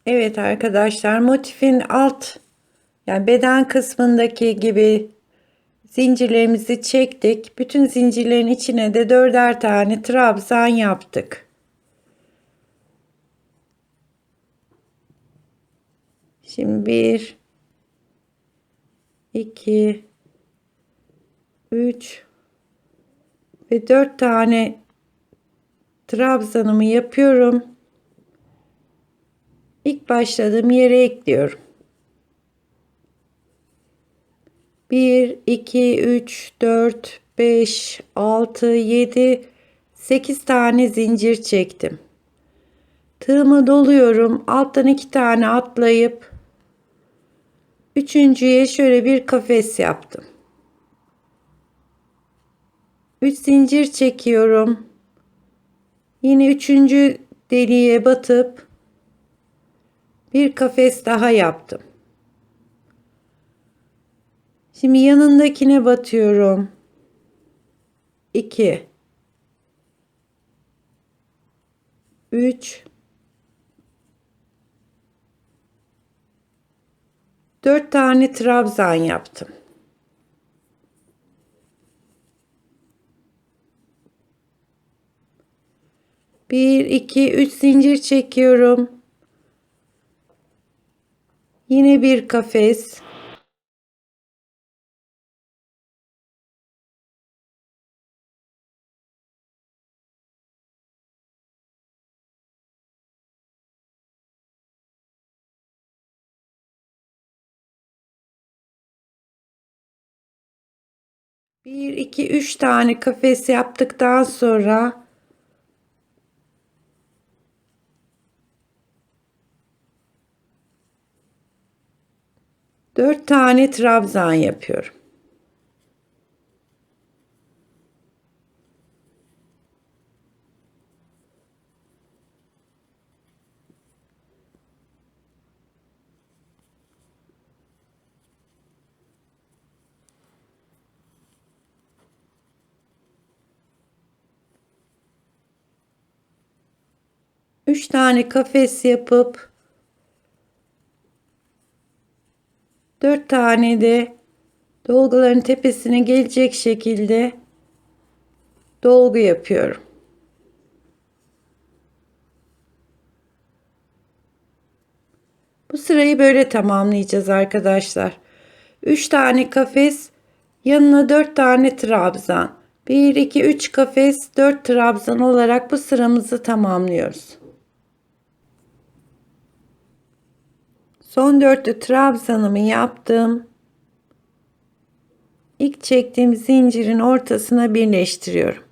Evet arkadaşlar, motifin yani beden kısmındaki gibi zincirlerimizi çektik. Bütün zincirlerin içine de dörder tane trabzan yaptık. Şimdi bir, iki, üç ve 4 tane trabzanımı yapıyorum. İlk başladığım yere ekliyorum. 1, 2, 3, 4, 5, 6, 7, 8 tane zincir çektim. Tığımı doluyorum. Alttan 2 tane atlayıp üçüncüye şöyle bir kafes yaptım. 3 zincir çekiyorum. Yine üçüncü deliğe batıp bir kafes daha yaptım. Şimdi yanındakine batıyorum. 2, 3, 4 tane trabzan yaptım. Bir, iki, üç zincir çekiyorum. Yine bir kafes. Bir, iki, üç tane kafes yaptıktan sonra dört tane trabzan yapıyorum. Üç tane kafes yapıp dört tane de dolguların tepesine gelecek şekilde dolgu yapıyorum. Bu sırayı böyle tamamlayacağız arkadaşlar. 3 tane kafes, yanına 4 tane trabzan. 1 2 3 kafes, 4 trabzan olarak bu sıramızı tamamlıyoruz. Son dörtlü trabzanımı yaptım. İlk çektiğim zincirin ortasına birleştiriyorum.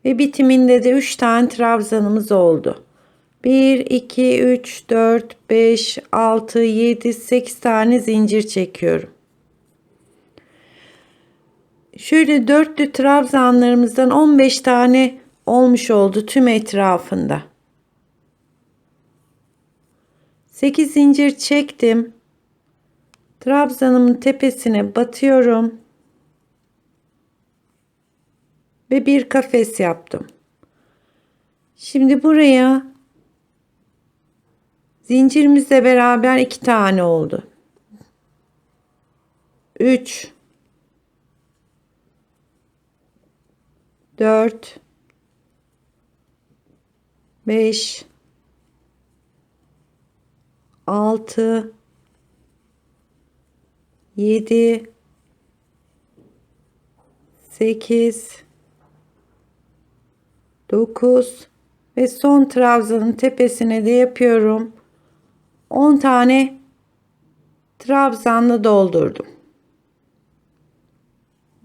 Ve bitiminde de 3 tane trabzanımız oldu. 1 2 3 4 5 6 7 8 tane zincir çekiyorum. Şöyle dörtlü trabzanlarımızdan 15 tane olmuş oldu tüm etrafında. 8 zincir çektim. Trabzanımın tepesine batıyorum. Ve bir kafes yaptım. Şimdi buraya zincirimizle beraber 2 tane oldu. 3 4 5 6 7 8 9 ve son trabzanın tepesine de yapıyorum. 10 tane trabzanla doldurdum.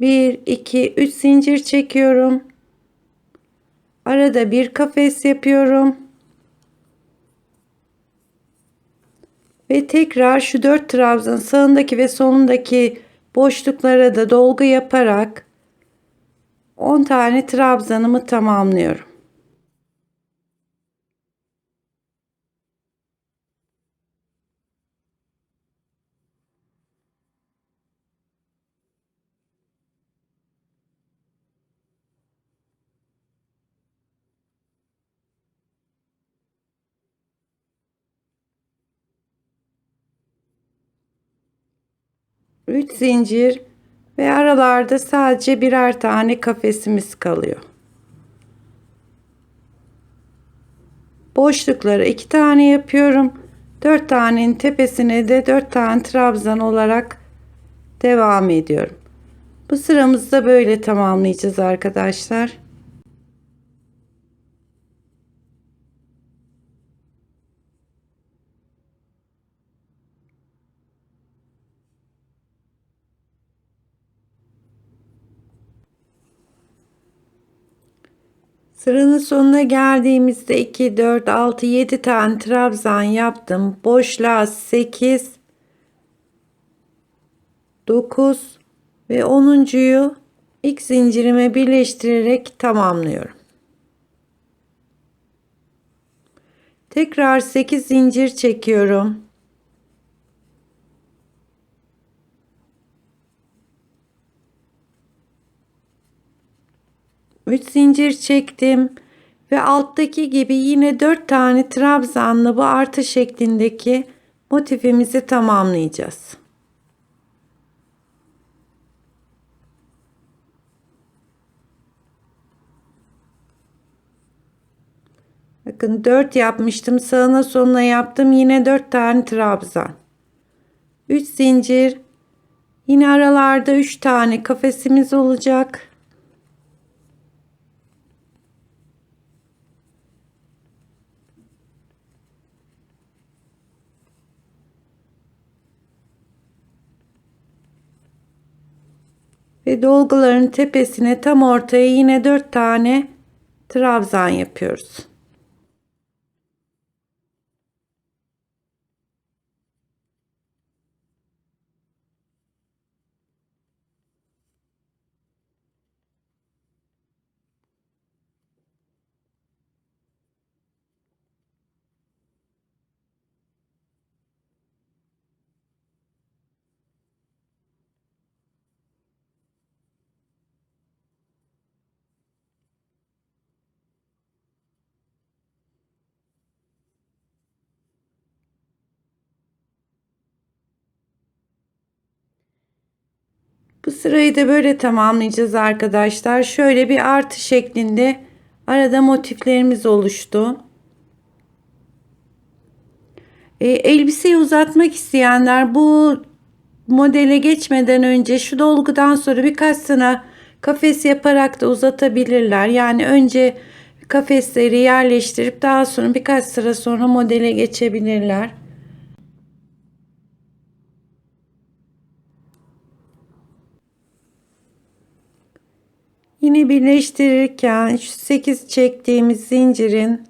1 2 3 zincir çekiyorum. Arada bir kafes yapıyorum. Ve tekrar şu 4 trabzan sağındaki ve solundaki boşluklara da dolgu yaparak 10 tane trabzanımı tamamlıyorum. 3 zincir ve aralarda sadece birer tane kafesimiz kalıyor. Boşlukları 2 tane yapıyorum. 4 tanenin tepesine de 4 tane trabzan olarak devam ediyorum. Bu sıramızı da böyle tamamlayacağız arkadaşlar. Sıranın sonuna geldiğimizde 2, 4, 6, 7 tane trabzan yaptım. Boşluğa 8, 9 ve 10'uncuyu ilk zincirime birleştirerek tamamlıyorum. Tekrar 8 zincir çekiyorum. 3 zincir çektim ve alttaki gibi yine 4 tane trabzanlı bu artı şeklindeki motifimizi tamamlayacağız. Bakın 4 yapmıştım. Sağına soluna yaptım. Yine 4 tane trabzan. 3 zincir. Yine aralarda 3 tane kafesimiz olacak. Ve dolguların tepesine tam ortaya yine 4 tane trabzan yapıyoruz. Bu sırayı da böyle tamamlayacağız arkadaşlar. Şöyle bir artı şeklinde arada motiflerimiz oluştu. Elbiseyi uzatmak isteyenler bu modele geçmeden önce şu dolgudan sonra birkaç sıra kafes yaparak da uzatabilirler. Yani önce kafesleri yerleştirip daha sonra birkaç sıra sonra modele geçebilirler. Yine birleştirirken şu 8 çektiğimiz zincirin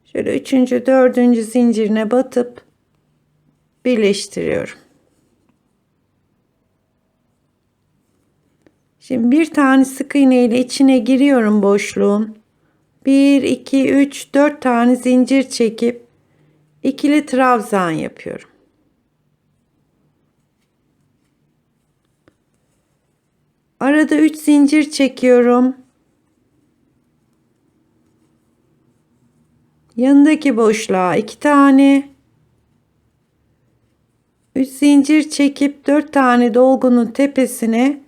şöyle 3. 4. zincirine batıp birleştiriyorum. Şimdi bir tane sık iğne ile içine giriyorum boşluğun. 1, 2, 3, 4 tane zincir çekip ikili trabzan yapıyorum. Arada 3 zincir çekiyorum. Yanındaki boşluğa 2 tane 3 zincir çekip 4 tane dolgunun tepesine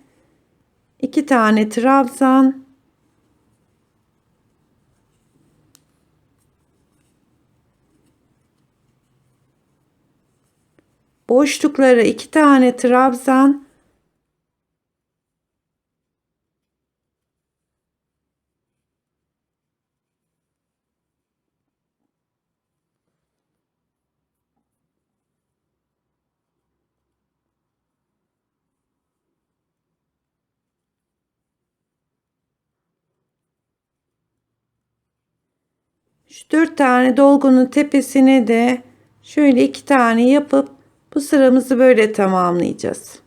2 tane trabzan, boşluklara 2 tane trabzan, şu 4 tane dolgunun tepesine de şöyle 2 tane yapıp bu sıramızı böyle tamamlayacağız.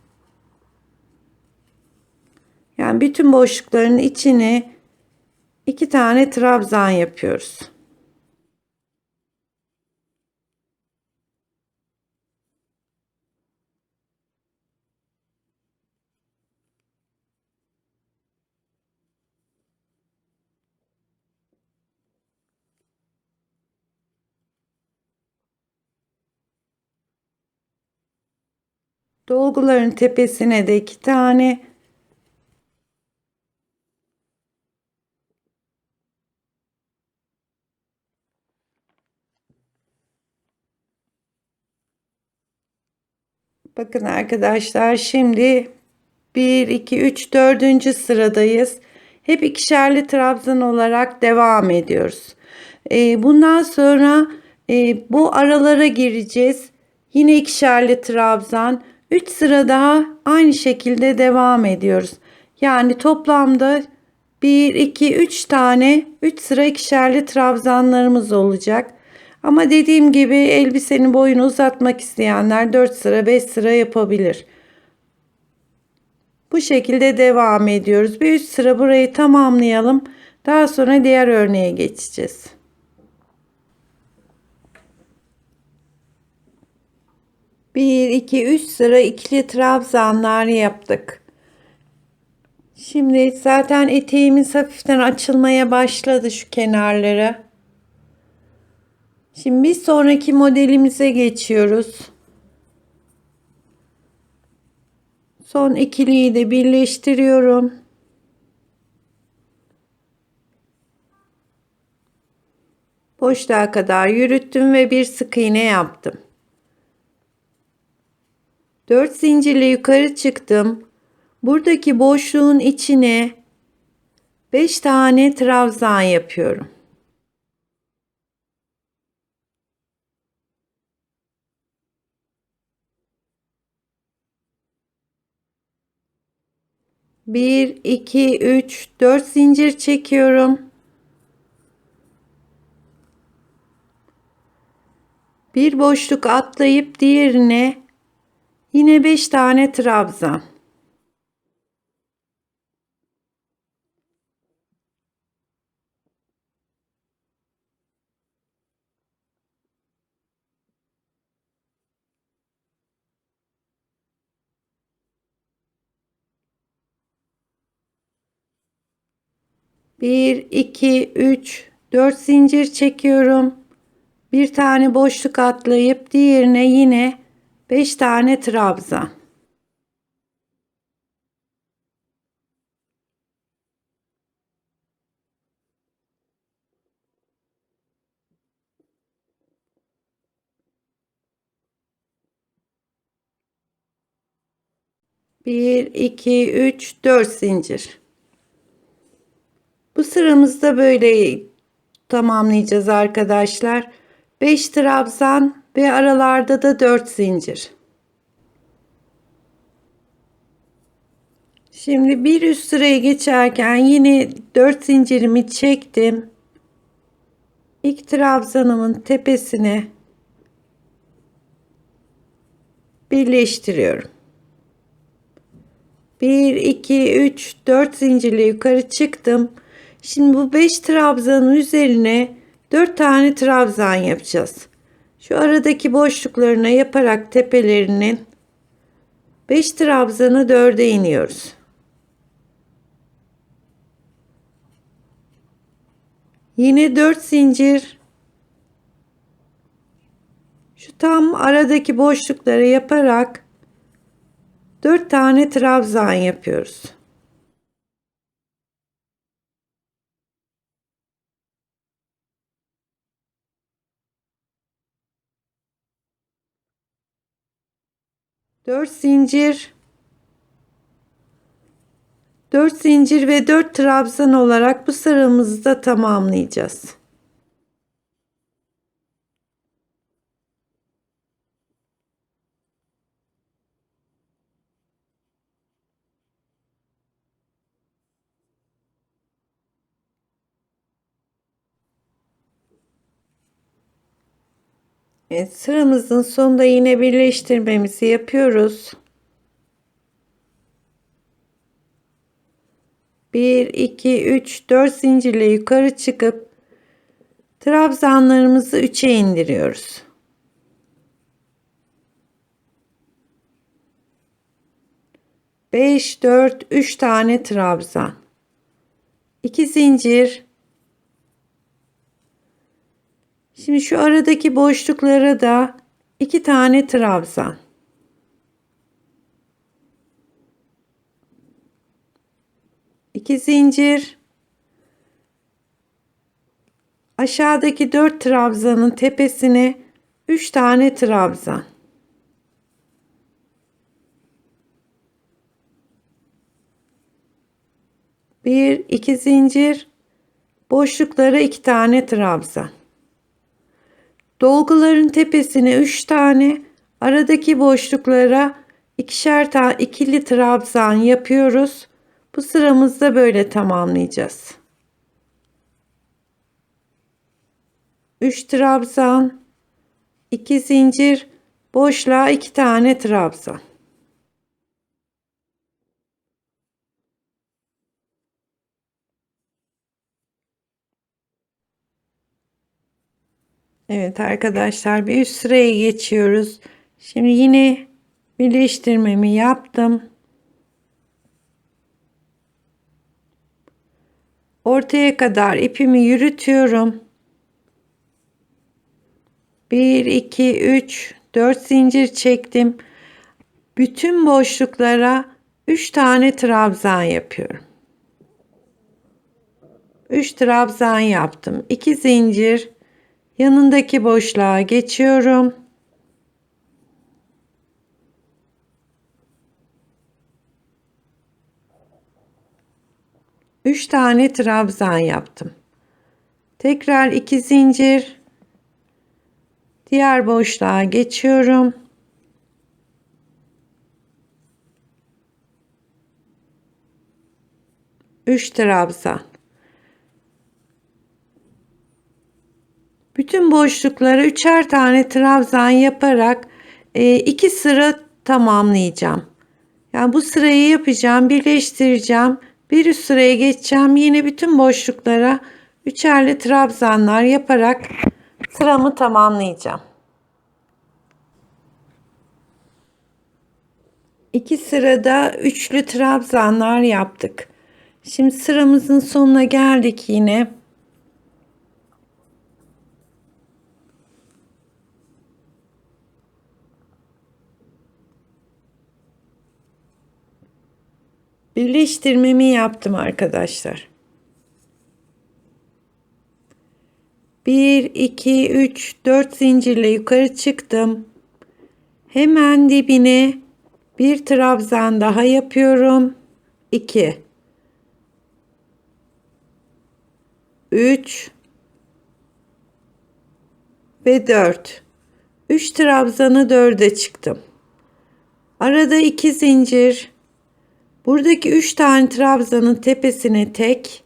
Yani bütün boşlukların içine 2 tane trabzan yapıyoruz. Dolguların tepesine de 2 tane. Bakın arkadaşlar, şimdi 1 2 3 dördüncü sıradayız. Hep ikişerli trabzan olarak devam ediyoruz. Bundan sonra bu aralara gireceğiz. Yine ikişerli trabzan. 3 sıra daha aynı şekilde devam ediyoruz. Yani toplamda 1 2 3 tane 3 sıra ikişerli trabzanlarımız olacak. Ama dediğim gibi elbisenin boyunu uzatmak isteyenler 4 sıra 5 sıra yapabilir. Bu şekilde devam ediyoruz. Bir 3 sıra burayı tamamlayalım. Daha sonra diğer örneğe geçeceğiz. 1 2 3 sıra ikili trabzanlar yaptık. Şimdi zaten eteğimiz hafiften açılmaya başladı şu kenarları. Şimdi bir sonraki modelimize geçiyoruz. Son ikiliyi de birleştiriyorum. Boşluğa kadar yürüttüm ve bir sık iğne yaptım. 4 zincirle yukarı çıktım. Buradaki boşluğun içine 5 tane trabzan yapıyorum. Bir, iki, üç, 4 zincir çekiyorum. Bir boşluk atlayıp diğerine yine 5 tane trabzan. Bir, iki, üç, 4 zincir çekiyorum. Bir tane boşluk atlayıp diğerine yine 5 tane trabzan. Bir, iki, üç, 4 zincir. Bu sıramızda böyle tamamlayacağız arkadaşlar. 5 trabzan ve aralarda da 4 zincir. Şimdi bir üst sıraya geçerken yine 4 zincirimi çektim. İlk trabzanımın tepesine birleştiriyorum. 1 2 3 4 zincirle yukarı çıktım. Şimdi bu 5 trabzanın üzerine 4 tane trabzan yapacağız. Şu aradaki boşluklarına yaparak tepelerinin 5 trabzanı 4'e iniyoruz. Yine 4 zincir. Şu tam aradaki boşlukları yaparak 4 tane trabzan yapıyoruz. Dört zincir, 4 zincir ve 4 trabzan olarak bu sıramızı da tamamlayacağız. Evet, sıramızın sonunda yine birleştirmemizi yapıyoruz. 1 2 3 4 zincirle yukarı çıkıp trabzanlarımızı 3'e indiriyoruz. 5 4 3 tane trabzan. 2 zincir. Şimdi şu aradaki boşluklara da 2 tane trabzan. 2 zincir, aşağıdaki 4 trabzanın tepesine 3 tane trabzan. Bir, iki zincir, boşluklara 2 tane trabzan. Dolguların tepesine 3 tane, aradaki boşluklara ikişer tane ikili trabzan yapıyoruz. Bu sıramızda böyle tamamlayacağız. 3 trabzan, 2 zincir, boşluğa 2 tane trabzan. Evet arkadaşlar, bir üst sıraya geçiyoruz. Şimdi yine birleştirmemi yaptım. Ortaya kadar ipimi yürütüyorum. 1 2 3 4 zincir çektim. Bütün boşluklara 3 tane trabzan yapıyorum. 3 trabzan yaptım. 2 zincir, yanındaki boşluğa geçiyorum. Üç tane trabzan yaptım. Tekrar 2 zincir, diğer boşluğa geçiyorum. Üç trabzan. Bütün boşluklara üçer tane trabzan yaparak 2 sıra tamamlayacağım. Yani bu sırayı yapacağım, birleştireceğim. Bir üst sıraya geçeceğim. Yine bütün boşluklara üçerli trabzanlar yaparak sıramı tamamlayacağım. 2 sırada üçlü trabzanlar yaptık. Şimdi sıramızın sonuna geldik yine. Birleştirmemi yaptım arkadaşlar. 1 2 3 4 zincirle yukarı çıktım. Hemen dibine bir trabzan daha yapıyorum. 2 3 ve 4. 3 trabzanı 4'e çıktım. Arada 2 zincir. Buradaki 3 tane trabzanın tepesine tek,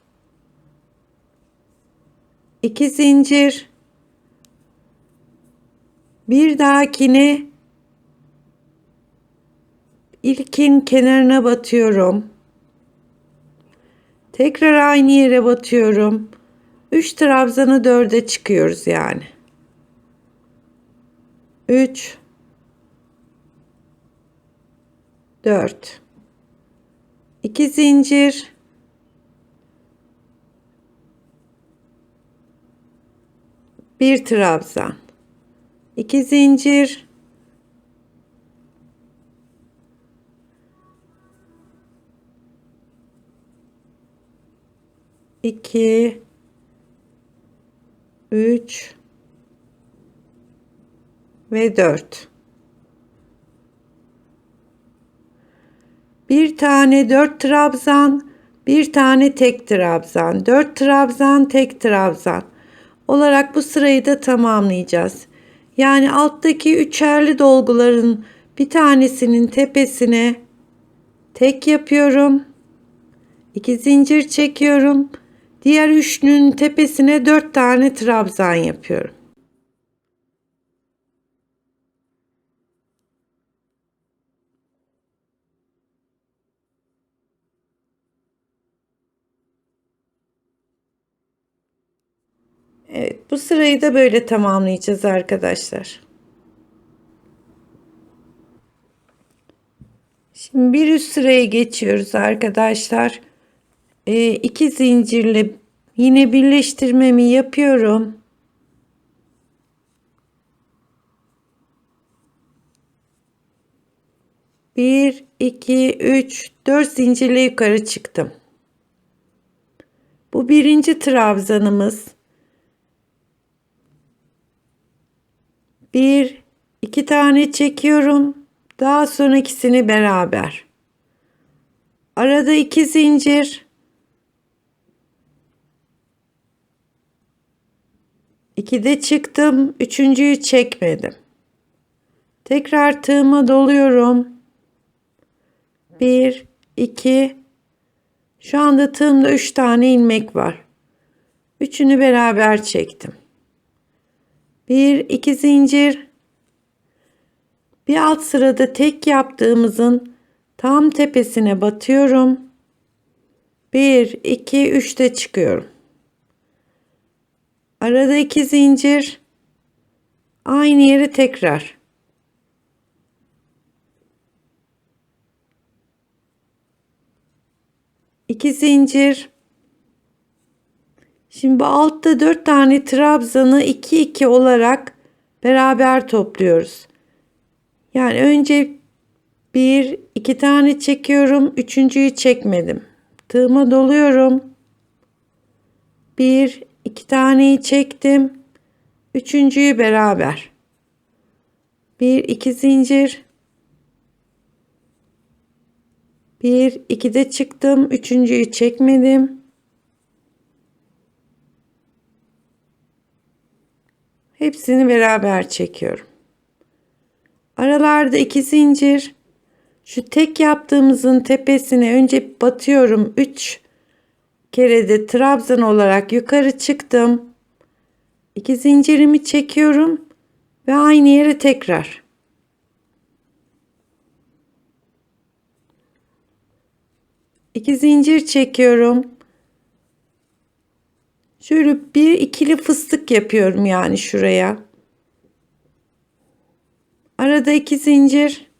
2 zincir, bir dahakine ilkin kenarına batıyorum. Tekrar aynı yere batıyorum. 3 trabzanı 4'e çıkıyoruz yani. 3 4 2 zincir, bir trabzan, 2 zincir, iki, üç ve 4. Bir tane 4 trabzan, bir tane tek trabzan, 4 trabzan, tek trabzan olarak bu sırayı da tamamlayacağız. Yani alttaki üçerli dolguların bir tanesinin tepesine tek yapıyorum. 2 zincir çekiyorum. Diğer üçlünün tepesine 4 tane trabzan yapıyorum. Evet, bu sırayı da böyle tamamlayacağız arkadaşlar. Şimdi bir üst sıraya geçiyoruz arkadaşlar. 2 zincirle yine birleştirmemi yapıyorum. Bir, iki, üç, 4 zincirle yukarı çıktım. Bu birinci trabzanımız. Bir, iki tane çekiyorum. Daha sonra ikisini beraber. Arada 2 zincir. 2'de çıktım. Üçüncüyü çekmedim. Tekrar tığıma doluyorum. 1, 2. Şu anda tığımda 3 tane ilmek var. Üçünü beraber çektim. 1, 2 zincir. Bir alt sırada tek yaptığımızın tam tepesine batıyorum. 1, 2, 3'te çıkıyorum. Arada 2 zincir. Aynı yere tekrar. 2 zincir. Şimdi bu altta 4 tane trabzanı 2 2 olarak beraber topluyoruz. Yani önce 1 2 tane çekiyorum. Üçüncüyü çekmedim. Tığıma doluyorum. 1 2 taneyi çektim. Üçüncüyü beraber. 1 2 zincir. 1 2'de çıktım. Üçüncüyü çekmedim. Hepsini beraber çekiyorum. Aralarda 2 zincir. Şu tek yaptığımızın tepesine önce batıyorum. 3 kere de trabzan olarak yukarı çıktım. 2 zincirimi çekiyorum ve aynı yere tekrar. İki zincir çekiyorum. Şöyle bir ikili fıstık yapıyorum yani şuraya. Arada 2 zincir.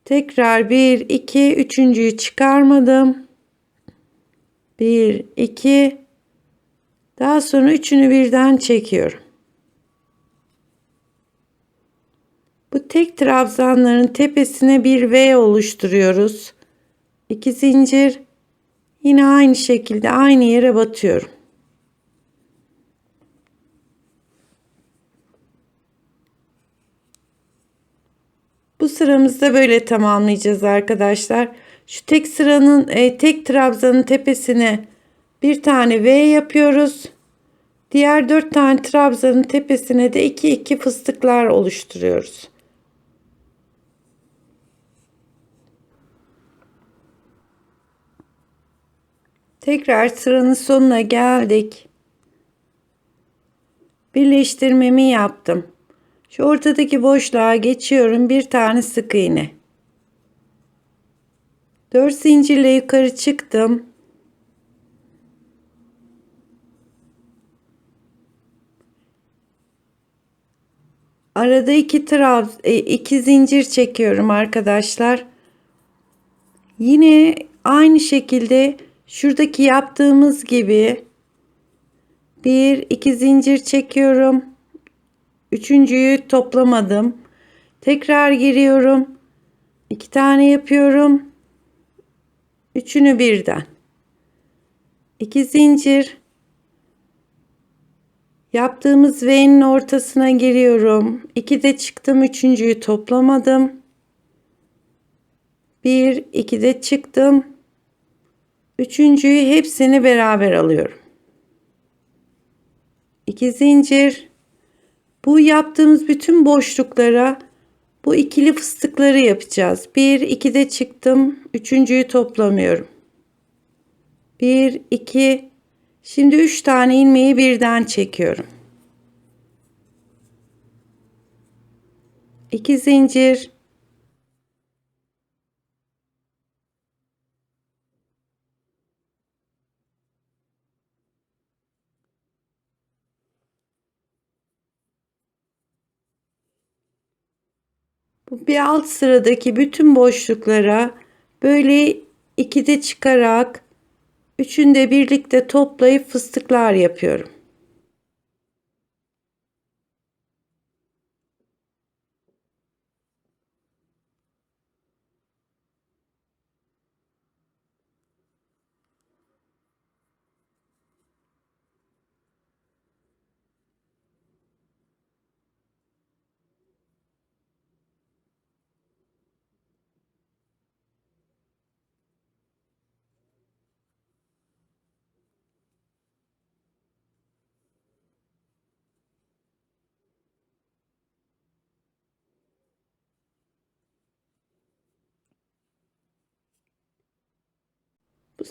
Tekrar 1 2 üçüncüyü çıkarmadım. 1 2 daha sonra üçünü birden çekiyorum. Bu tek trabzanların tepesine bir V oluşturuyoruz. 2 zincir. Yine aynı şekilde aynı yere batıyorum. Bu sıramızda böyle tamamlayacağız arkadaşlar. Şu tek sıranın tek trabzanın tepesine bir tane V yapıyoruz. Diğer 4 tane trabzanın tepesine de 2 2 fıstıklar oluşturuyoruz. Tekrar sıranın sonuna geldik. Birleştirmemi yaptım. Şu ortadaki boşluğa geçiyorum. Bir tane sık iğne. 4 zincirle yukarı çıktım. Arada 2 zincir çekiyorum arkadaşlar. Yine aynı şekilde şuradaki yaptığımız gibi 1 2 zincir çekiyorum. Üçüncüyü toplamadım. Tekrar giriyorum. 2 tane yapıyorum. Üçünü birden. 2 zincir. Yaptığımız V'nin ortasına giriyorum. 2'de çıktım. Üçüncüyü toplamadım. 1 2'de çıktım. Üçüncüyü hepsini beraber alıyorum. 2 zincir. Bu yaptığımız bütün boşluklara bu ikili fıstıkları yapacağız. 1 2'de çıktım. Üçüncüyü toplamıyorum. 1 2. Şimdi 3 tane ilmeği birden çekiyorum. 2 zincir. Bu bir alt sıradaki bütün boşluklara böyle 2'de çıkarak üçünde birlikte toplayıp fıstıklar yapıyorum.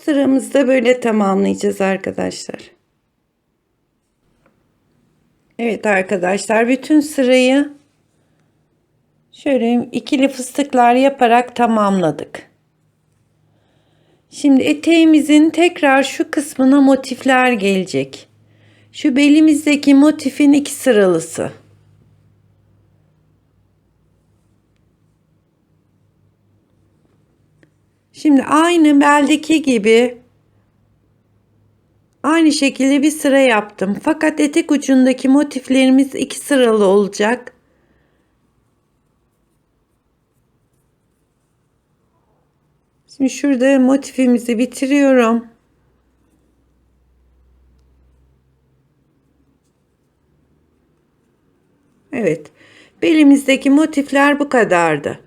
Sıramızda böyle tamamlayacağız arkadaşlar. Evet arkadaşlar, bütün sırayı şöyle ikili fıstıklar yaparak tamamladık. Şimdi eteğimizin tekrar şu kısmına motifler gelecek. Şu belimizdeki motifin 2 sıralısı. Şimdi aynı beldeki gibi aynı şekilde bir sıra yaptım. Fakat etek ucundaki motiflerimiz 2 sıralı olacak. Şimdi şurada motifimizi bitiriyorum. Evet. Belimizdeki motifler bu kadardı.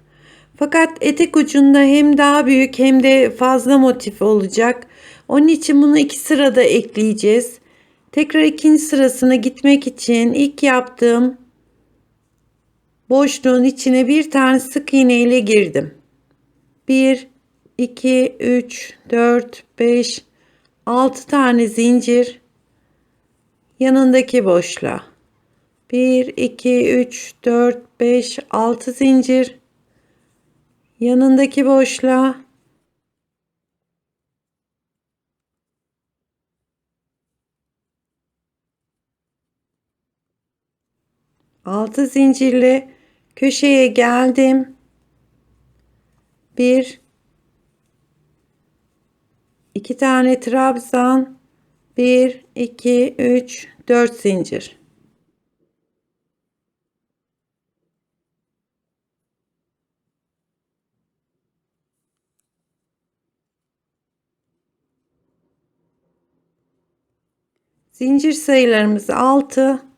Fakat etek ucunda hem daha büyük hem de fazla motif olacak. Onun için bunu 2 sırada ekleyeceğiz. Tekrar ikinci sırasına gitmek için ilk yaptığım boşluğun içine bir tane sık iğne ile girdim. 1, 2, 3, 4, 5, 6 tane zincir yanındaki boşluğa. 1, 2, 3, 4, 5, 6 zincir yanındaki boşluğa. 6 zincirle köşeye geldim. 1, 2 tane trabzan, 1, 2, 3, 4 zincir. Zincir sayılarımız 6.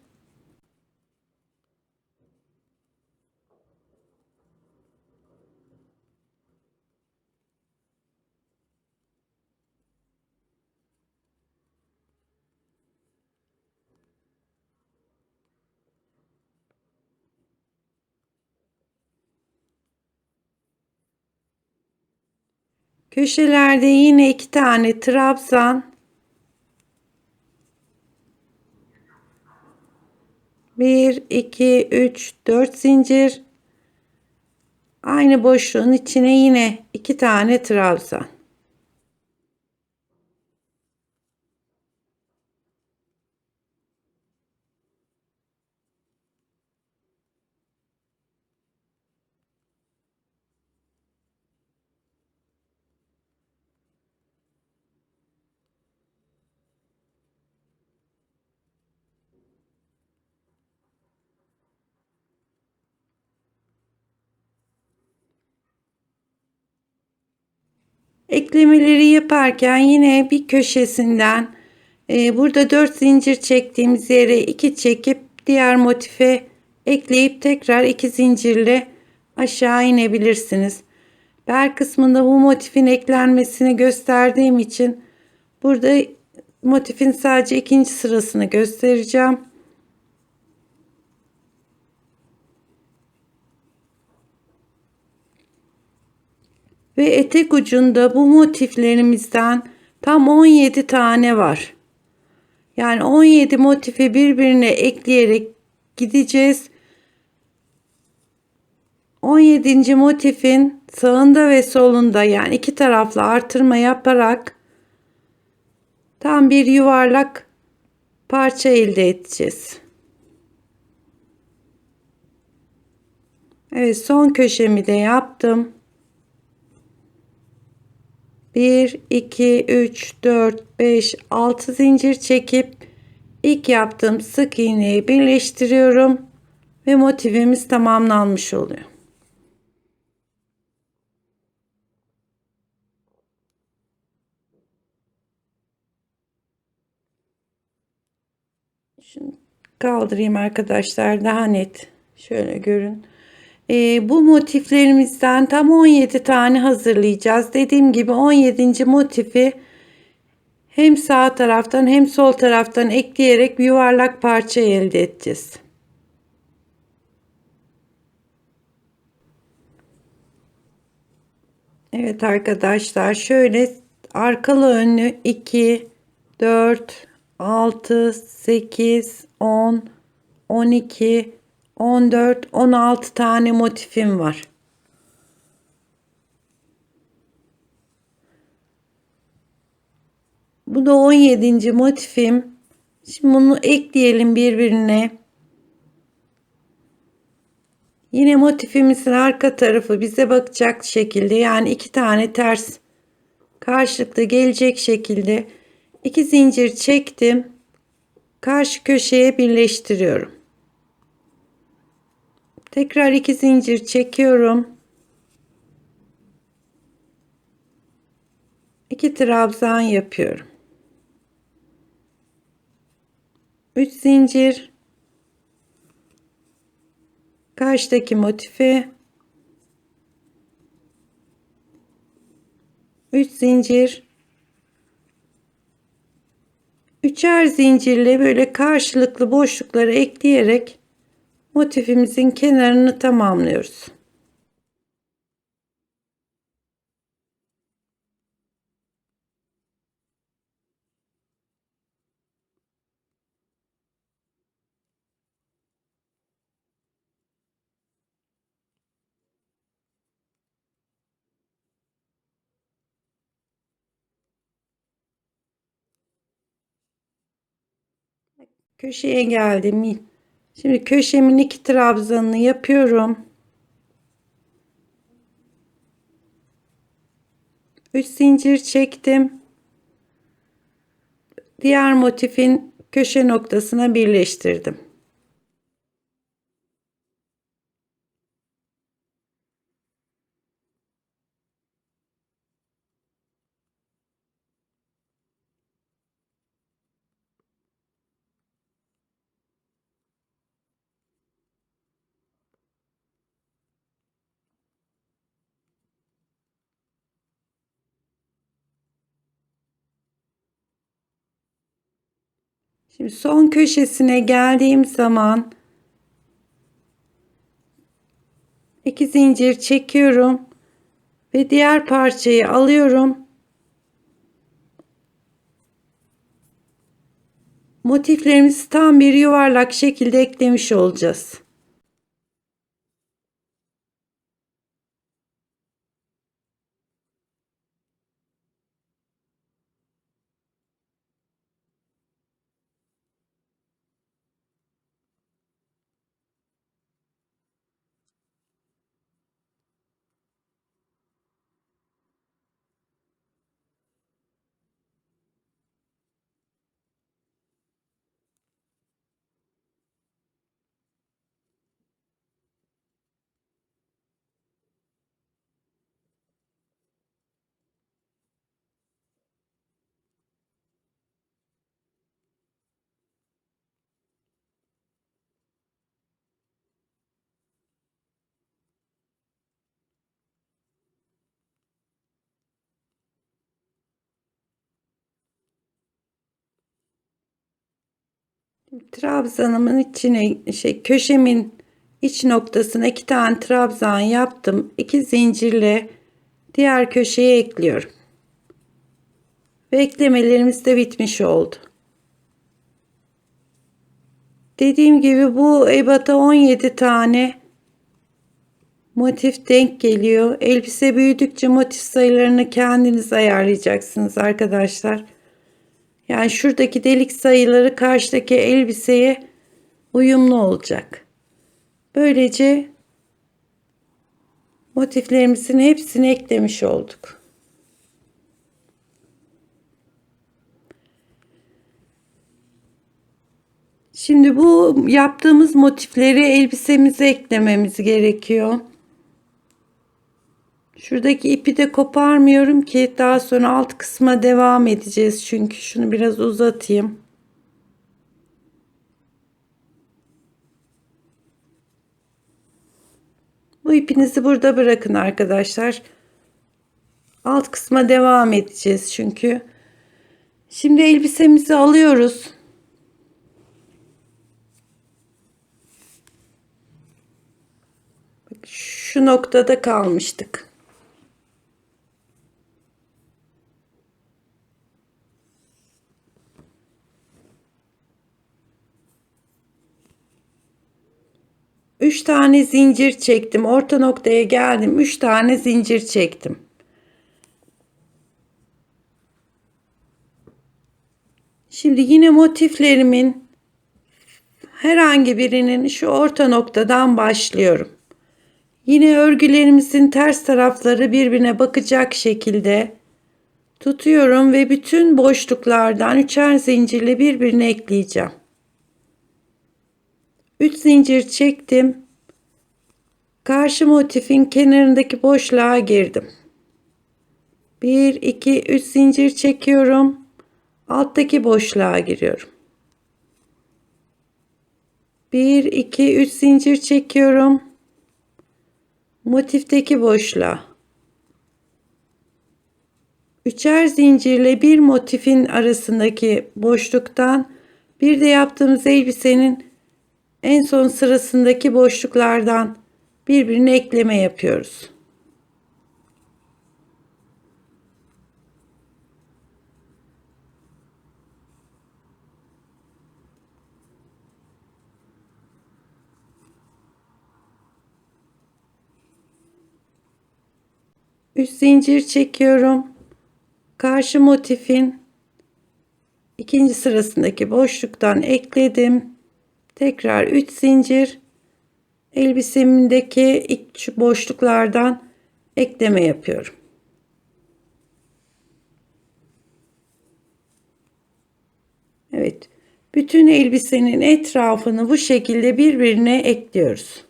Köşelerde yine 2 tane trabzan, 1, 2, 3, 4 zincir. Aynı boşluğun içine yine 2 tane trabzan. Eklemeleri yaparken yine bir köşesinden burada 4 zincir çektiğimiz yere 2 çekip diğer motife ekleyip tekrar 2 zincirle aşağı inebilirsiniz. Bel kısmında bu motifin eklenmesini gösterdiğim için burada motifin sadece ikinci sırasını göstereceğim. Ve etek ucunda bu motiflerimizden tam 17 tane var. Yani 17 motifi birbirine ekleyerek gideceğiz. 17. motifin sağında ve solunda, yani iki taraflı artırma yaparak tam bir yuvarlak parça elde edeceğiz. Evet, son köşemi de yaptım. 1, 2, 3, 4, 5, 6 zincir çekip ilk yaptığım sık iğneyi birleştiriyorum ve motifimiz tamamlanmış oluyor. Şunu kaldırayım arkadaşlar, daha net şöyle görün. Bu motiflerimizden tam 17 tane hazırlayacağız. Dediğim gibi 17. motifi hem sağ taraftan hem sol taraftan ekleyerek bir yuvarlak parça elde edeceğiz. Evet arkadaşlar, şöyle arkalı önlü 2, 4, 6, 8, 10, 12, 14, 16 tane motifim var. Bu da 17. motifim. Şimdi bunu ekleyelim birbirine. Yine motifimizin arka tarafı bize bakacak şekilde, yani iki tane ters karşılıklı gelecek şekilde 2 zincir çektim. Karşı köşeye birleştiriyorum. Tekrar 2 zincir çekiyorum. 2 trabzan yapıyorum. 3 zincir. Karşıdaki motifi 3 zincir. Üçer zincirle böyle karşılıklı boşlukları ekleyerek motifimizin kenarını tamamlıyoruz. Köşeye geldim. Şimdi köşemin 2 trabzanını yapıyorum. 3 zincir çektim. Diğer motifin köşe noktasına birleştirdim. Şimdi son köşesine geldiğim zaman 2 zincir çekiyorum ve diğer parçayı alıyorum. Motiflerimizi tam bir yuvarlak şekilde eklemiş olacağız. Trabzanımın içine köşemin iç noktasına 2 tane trabzan yaptım. 2 zincirle diğer köşeye ekliyorum. Ve eklemelerimiz de bitmiş oldu. Dediğim gibi bu ebata 17 tane motif denk geliyor. Elbise büyüdükçe motif sayılarını kendiniz ayarlayacaksınız arkadaşlar. Yani şuradaki delik sayıları karşıdaki elbiseye uyumlu olacak. Böylece motiflerimizin hepsini eklemiş olduk. Şimdi bu yaptığımız motifleri elbisemize eklememiz gerekiyor. Şuradaki ipi de koparmıyorum ki daha sonra alt kısma devam edeceğiz. Çünkü şunu biraz uzatayım. Bu ipinizi burada bırakın arkadaşlar. Alt kısma devam edeceğiz çünkü. Şimdi elbisemizi alıyoruz. Şu noktada kalmıştık. 3 tane zincir çektim. Orta noktaya geldim. 3 tane zincir çektim. Şimdi yine motiflerimin herhangi birinin şu orta noktadan başlıyorum. Yine örgülerimizin ters tarafları birbirine bakacak şekilde tutuyorum ve bütün boşluklardan üçer zincirle birbirine ekleyeceğim. 3 zincir çektim. Karşı motifin kenarındaki boşluğa girdim. 1 2 3 zincir çekiyorum. Alttaki boşluğa giriyorum. 1 2 3 zincir çekiyorum. Motifteki boşluğa. Üçer zincirle bir motifin arasındaki boşluktan bir de yaptığımız elbisenin en son sırasındaki boşluklardan birbirine ekleme yapıyoruz. Üç zincir çekiyorum. Karşı motifin ikinci sırasındaki boşluktan ekledim. Tekrar 3 zincir elbisemdeki ilk boşluklardan ekleme yapıyorum. Evet. Bütün elbisenin etrafını bu şekilde birbirine ekliyoruz.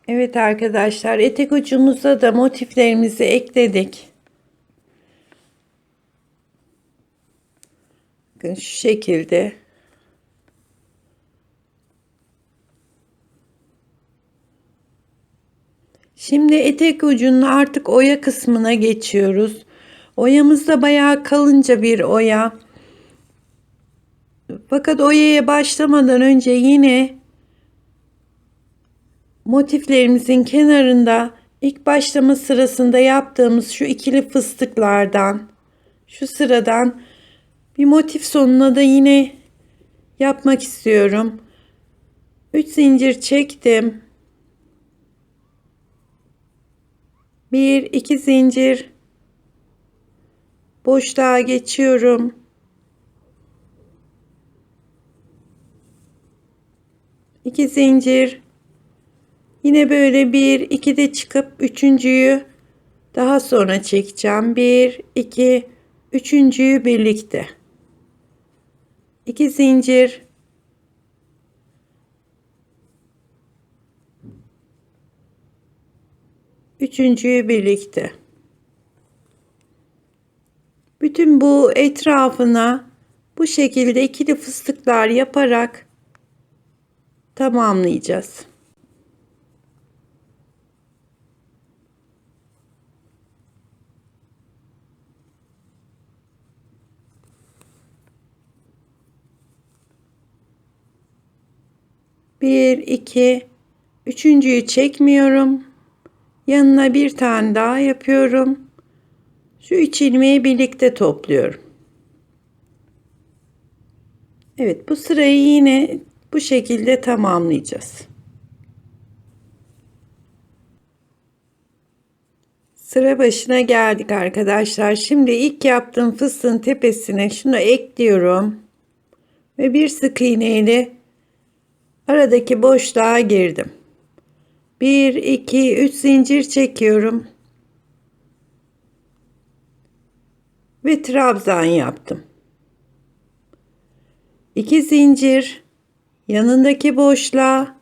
Evet arkadaşlar, etek ucumuza da motiflerimizi ekledik. Bakın şu şekilde. Şimdi etek ucunun artık oya kısmına geçiyoruz. Oyamız da bayağı kalınca bir oya. Fakat oyaya başlamadan önce yine motiflerimizin kenarında ilk başlama sırasında yaptığımız şu ikili fıstıklardan, şu sıradan bir motif sonuna da yine yapmak istiyorum. 3 zincir çektim. 1 2 zincir boşluğa geçiyorum. 2 zincir. Yine böyle 1 2 de çıkıp üçüncüyü daha sonra çekeceğim. 1 2 üçüncüyü birlikte. 2 zincir. Üçüncüyü birlikte. Bütün bu etrafına bu şekilde ikili fıstıklar yaparak tamamlayacağız. Bir, iki, üçüncüyü çekmiyorum. Yanına bir tane daha yapıyorum. Şu 3 ilmeği birlikte topluyorum. Evet, bu sırayı yine bu şekilde tamamlayacağız. Sıra başına geldik arkadaşlar. Şimdi ilk yaptığım fıstığın tepesine şunu ekliyorum. Ve bir sık iğne ile aradaki boşluğa girdim. 1 2 3 zincir çekiyorum. Ve trabzan yaptım. 2 zincir yanındaki boşluğa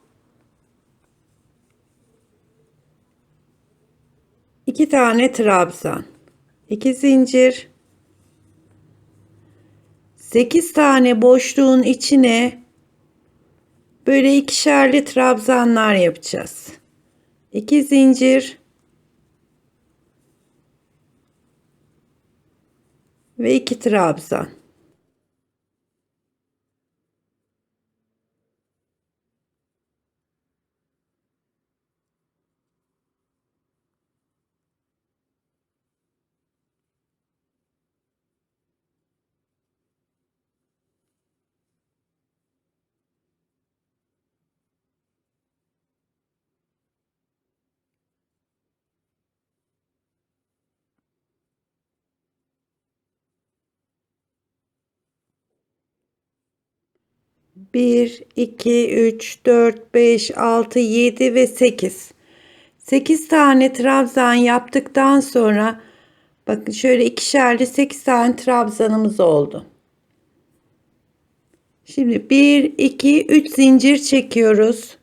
2 tane trabzan, 2 zincir, 8 tane boşluğun içine böyle ikişerli trabzanlar yapacağız. 2 zincir ve 2 trabzan. 1, 2, 3, 4, 5, 6, 7 ve 8. 8 tane trabzan yaptıktan sonra bakın şöyle ikişerli 8 tane trabzanımız oldu. Şimdi 1, 2, 3 zincir çekiyoruz.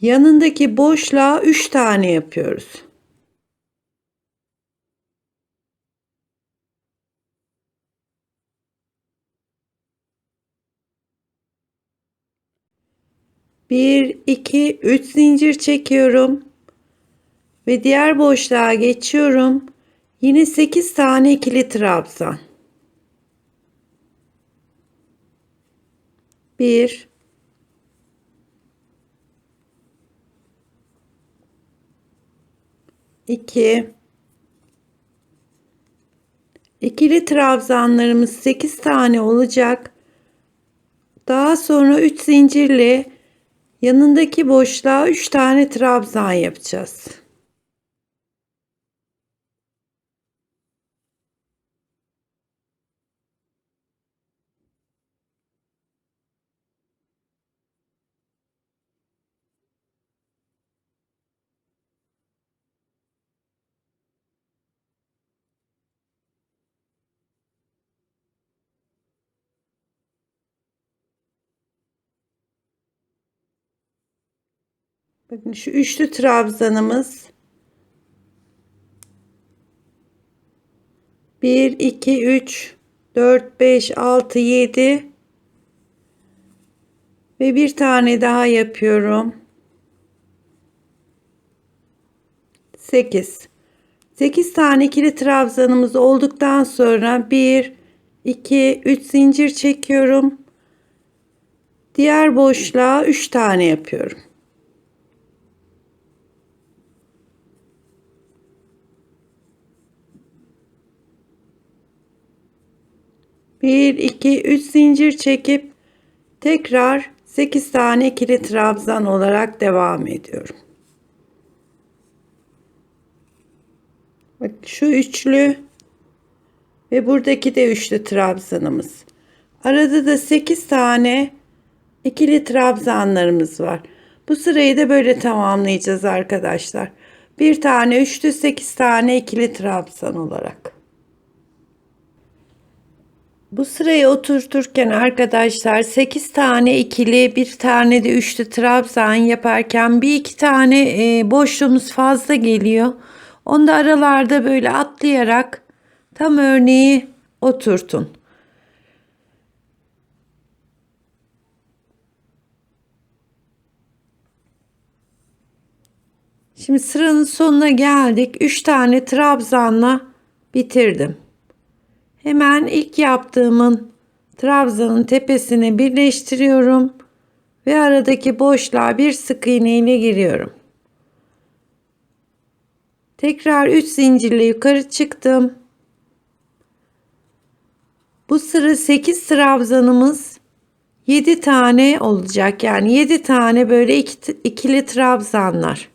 Yanındaki boşluğa 3 tane yapıyoruz. Bir, iki, üç zincir çekiyorum ve diğer boşluğa geçiyorum. Yine 8 tane ikili trabzan. 1, 2, ikili trabzanlarımız 8 tane olacak. Daha sonra 3 zincirle yanındaki boşluğa 3 tane trabzan yapacağız. Bakın şu üçlü trabzanımız 1, 2, 3, 4, 5, 6, 7 ve bir tane daha yapıyorum. 8. 8 tane ikili trabzanımız olduktan sonra 1, 2, 3 zincir çekiyorum. Diğer boşluğa 3 tane yapıyorum. 1, 2, 3 zincir çekip tekrar 8 tane ikili trabzan olarak devam ediyorum. Bak şu üçlü ve buradaki de üçlü trabzanımız. Arada da 8 tane ikili trabzanlarımız var. Bu sırayı da böyle tamamlayacağız arkadaşlar. Bir tane üçlü 8 tane ikili trabzan olarak. Bu sırayı oturturken arkadaşlar 8 tane ikili bir tane de üçlü trabzan yaparken bir iki tane boşluğumuz fazla geliyor. Onu da aralarda böyle atlayarak tam örneği oturtun. Şimdi sıranın sonuna geldik. 3 tane trabzanla bitirdim. Hemen ilk yaptığımın trabzanın tepesine birleştiriyorum ve aradaki boşluğa bir sık iğne ile giriyorum. Tekrar 3 zincirle yukarı çıktım. Bu sıra 8 trabzanımız 7 tane olacak. Yani 7 tane böyle ikili trabzanlar.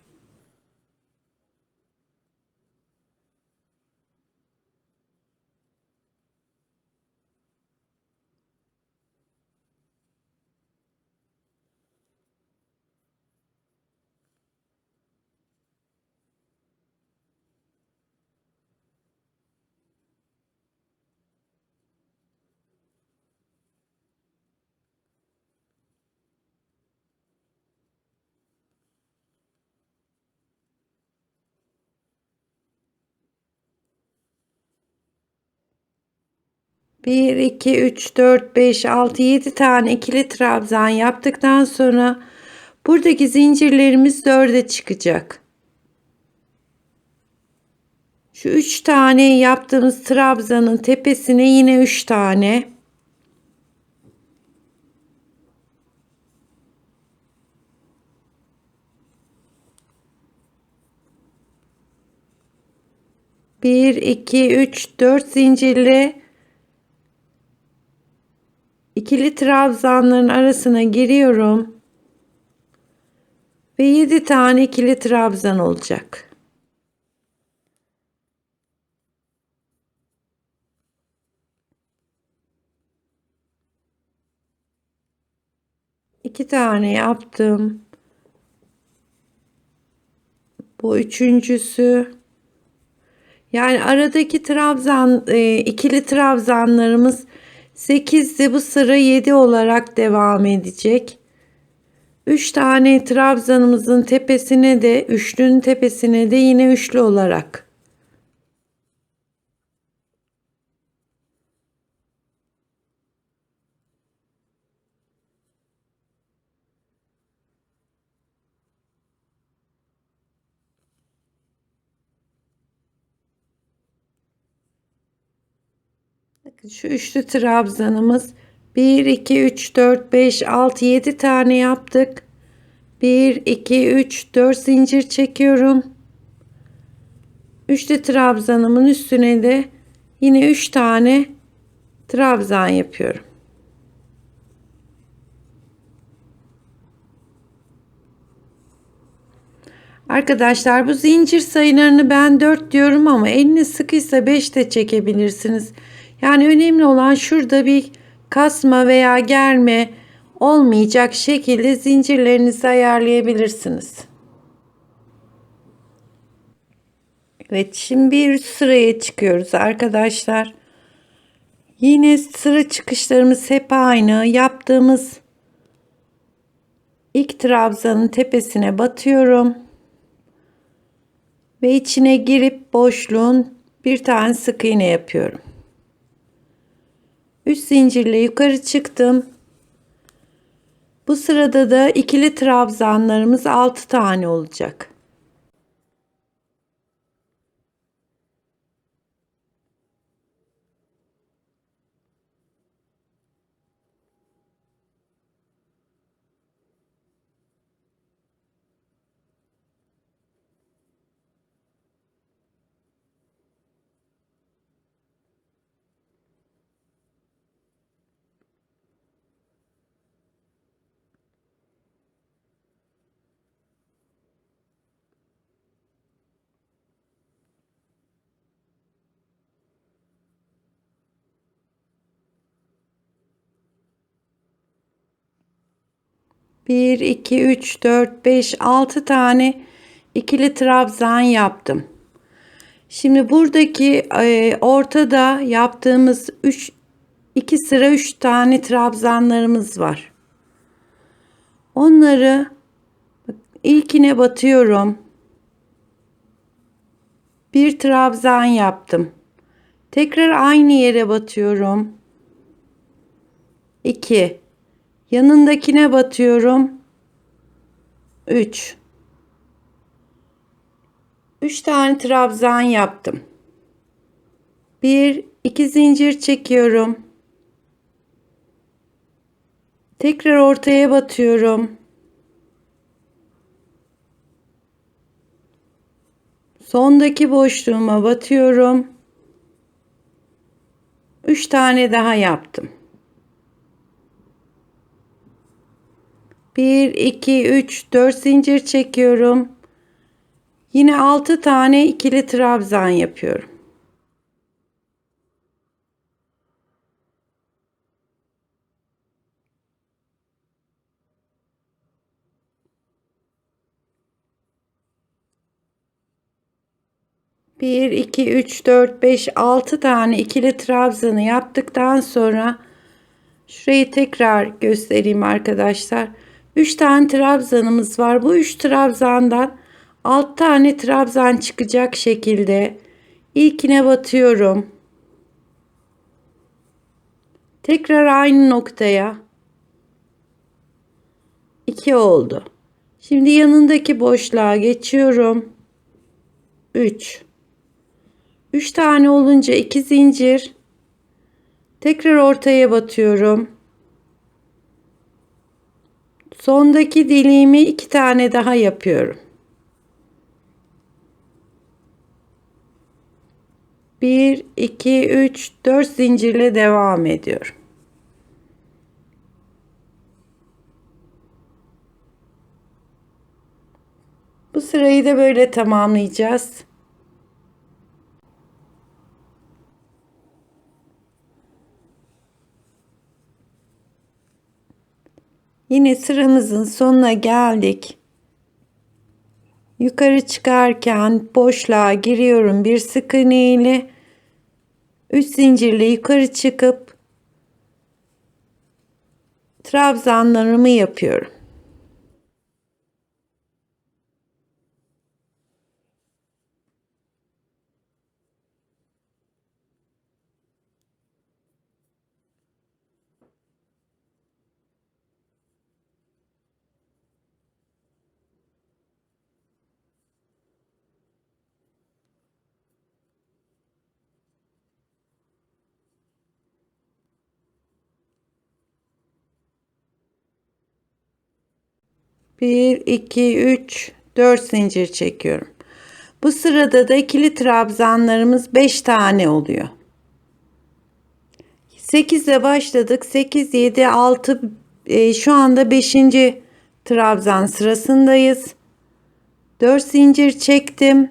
Bir, iki, üç, dört, beş, altı, 7 tane ikili trabzan yaptıktan sonra buradaki zincirlerimiz 4'e çıkacak. Şu 3 tane yaptığımız trabzanın tepesine yine 3 tane. Bir, iki, üç, 4 zincirle ikili trabzanların arasına giriyorum. Ve 7 tane ikili trabzan olacak. 2 tane yaptım. Bu üçüncüsü. Yani aradaki trabzan ikili trabzanlarımız 8'di. Bu sıra 7 olarak devam edecek. 3 tane trabzanımızın tepesine de üçlünün tepesine de yine üçlü olarak. Bakın şu üçlü trabzanımız 1 2 3 4 5 6 7 tane yaptık. 1 2 3 4 zincir çekiyorum. Üçlü trabzanımın üstüne de yine 3 tane trabzan yapıyorum. Arkadaşlar bu zincir sayılarını ben 4 diyorum ama eliniz sıkıysa 5 de çekebilirsiniz. Yani önemli olan şurada bir kasma veya germe olmayacak şekilde zincirlerinizi ayarlayabilirsiniz. Evet, şimdi bir üst sıraya çıkıyoruz arkadaşlar. Yine sıra çıkışlarımız hep aynı. Yaptığımız ilk trabzanın tepesine batıyorum. Ve içine girip boşluğun bir tane sık iğne yapıyorum. 3 zincirle yukarı çıktım. Bu sırada da ikili trabzanlarımız 6 tane olacak. Bir, iki, üç, dört, beş, 6 tane ikili trabzan yaptım. Şimdi buradaki ortada yaptığımız 2 sıra 3 tane trabzanlarımız var. Onları ilkine batıyorum. Bir trabzan yaptım. Tekrar aynı yere batıyorum. 2. Yanındakine batıyorum. 3. 3 tane trabzan yaptım. 1 2 zincir çekiyorum. Tekrar ortaya batıyorum. Sondaki boşluğuma batıyorum. 3 tane daha yaptım. 1 2 3 4 zincir çekiyorum. Yine 6 tane ikili trabzan yapıyorum. Bir, iki, üç, dört, beş, 6 tane ikili trabzanı yaptıktan sonra şurayı tekrar göstereyim arkadaşlar. 3 tane trabzanımız var. Bu 3 trabzandan 6 tane trabzan çıkacak şekilde ilkine batıyorum. Tekrar aynı noktaya 2 oldu. Şimdi yanındaki boşluğa geçiyorum. 3. 3 tane olunca 2 zincir. Tekrar ortaya batıyorum. Sondaki deliğimi 2 tane daha yapıyorum. 1 2 3 4 zincirle devam ediyorum. Bu sırayı da böyle tamamlayacağız. Yine sıramızın sonuna geldik. Yukarı çıkarken boşluğa giriyorum bir sık iğne ile. 3 zincirle yukarı çıkıp trabzanlarımı yapıyorum. Bir, iki, üç, 4 zincir çekiyorum. Bu sırada da ikili trabzanlarımız 5 tane oluyor. 8 ile başladık. 8, 7, 6, şu anda 5. trabzan sırasındayız. 4 zincir çektim.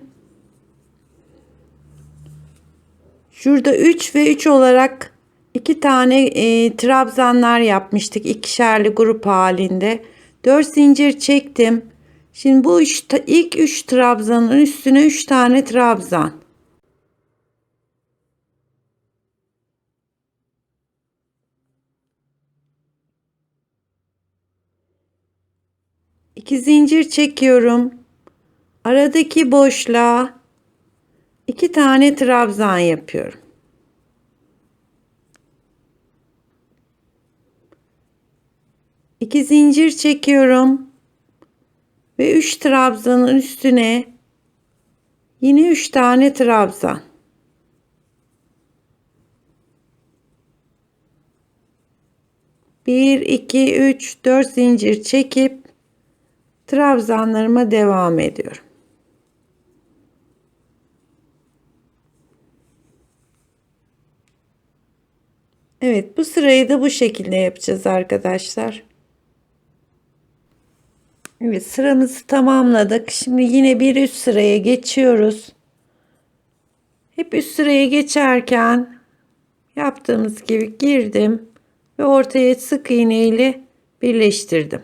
Şurada 3 ve 3 olarak 2 tane trabzanlar yapmıştık. İkişerli grup halinde. 4 zincir çektim. Şimdi bu ilk 3 trabzanın üstüne 3 tane trabzan. 2 zincir çekiyorum. Aradaki boşluğa 2 tane trabzan yapıyorum. 2 zincir çekiyorum ve 3 trabzanın üstüne yine 3 tane trabzan. Bir, iki, üç, 4 zincir çekip trabzanlarıma devam ediyorum. Evet, bu sırayı da bu şekilde yapacağız arkadaşlar. Evet, sıramızı tamamladık. Şimdi yine bir üst sıraya geçiyoruz. Hep üst sıraya geçerken yaptığımız gibi girdim ve ortaya sık iğne ile birleştirdim.